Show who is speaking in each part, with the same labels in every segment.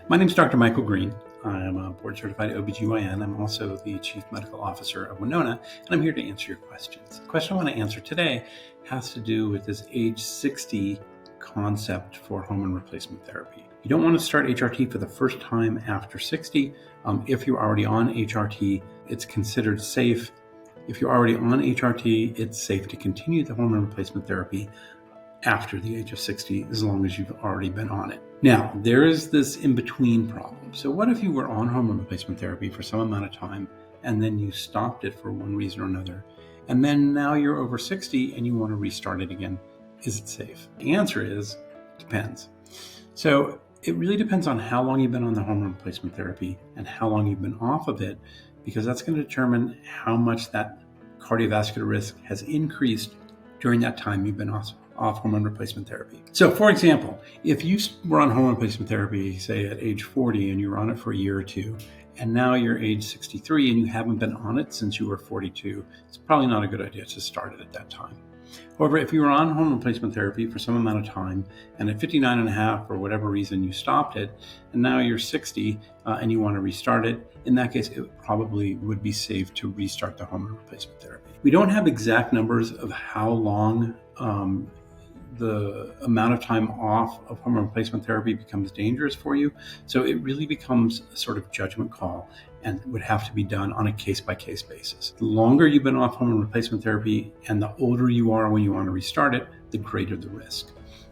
Speaker 1: My name is Dr. Michael Green. I am a board-certified OBGYN. I'm also the Chief Medical Officer of Winona, and I'm here to answer your questions. The question I want to answer today has to do with this age 60 concept for hormone replacement therapy. You don't want to start HRT for the first time after 60. If you're already on HRT, it's considered safe. If you're already on HRT, it's safe to continue the hormone replacement therapy after the age of 60, as long as you've already been on it. Now, there is this in-between problem. So what if you were on hormone replacement therapy for some amount of time, and then you stopped it for one reason or another, and then now you're over 60 and you want to restart it again? Is it safe? The answer is, it depends. So it really depends on how long you've been on the hormone replacement therapy and how long you've been off of it, because that's going to determine how much that cardiovascular risk has increased during that time you've been off hormone replacement therapy. So for example, if you were on hormone replacement therapy, say at age 40, and you were on it for a year or two, and now you're age 63 and you haven't been on it since you were 42, it's probably not a good idea to start it at that time. However, if you were on hormone replacement therapy for some amount of time, and at 59 and a half, for whatever reason, you stopped it, and now you're 60 and you want to restart it, in that case, it probably would be safe to restart the hormone replacement therapy. We don't have exact numbers of how long the amount of time off of hormone replacement therapy becomes dangerous for you. So it really becomes a sort of judgment call and would have to be done on a case-by-case basis. The longer you've been off hormone replacement therapy and the older you are when you want to restart it, the greater the risk.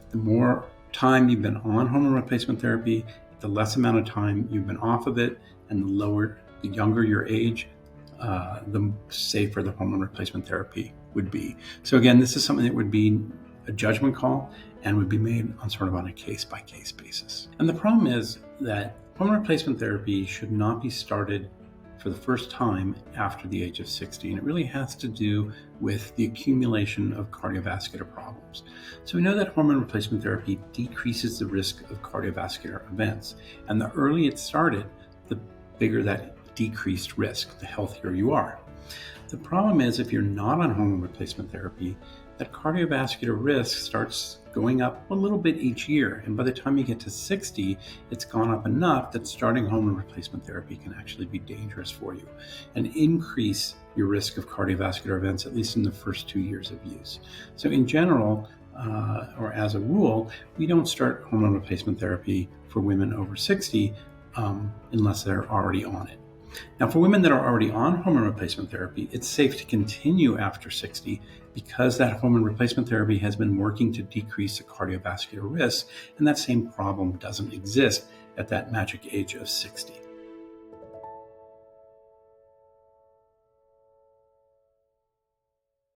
Speaker 1: The more time you've been on hormone replacement therapy, the less amount of time you've been off of it, and the younger your age, the safer the hormone replacement therapy would be. So again, this is something that would be a judgment call and would be made on a case-by-case basis. And the problem is that hormone replacement therapy should not be started for the first time after the age of 60, and it really has to do with the accumulation of cardiovascular problems. So we know that hormone replacement therapy decreases the risk of cardiovascular events, and the earlier it started, the bigger that decreased risk, the healthier you are. The problem is, if you're not on hormone replacement therapy, that cardiovascular risk starts going up a little bit each year. And by the time you get to 60, it's gone up enough that starting hormone replacement therapy can actually be dangerous for you and increase your risk of cardiovascular events, at least in the first 2 years of use. So in general, or as a rule, we don't start hormone replacement therapy for women over 60 unless they're already on it. Now, for women that are already on hormone replacement therapy, it's safe to continue after 60 because that hormone replacement therapy has been working to decrease the cardiovascular risk, and that same problem doesn't exist at that magic age of 60.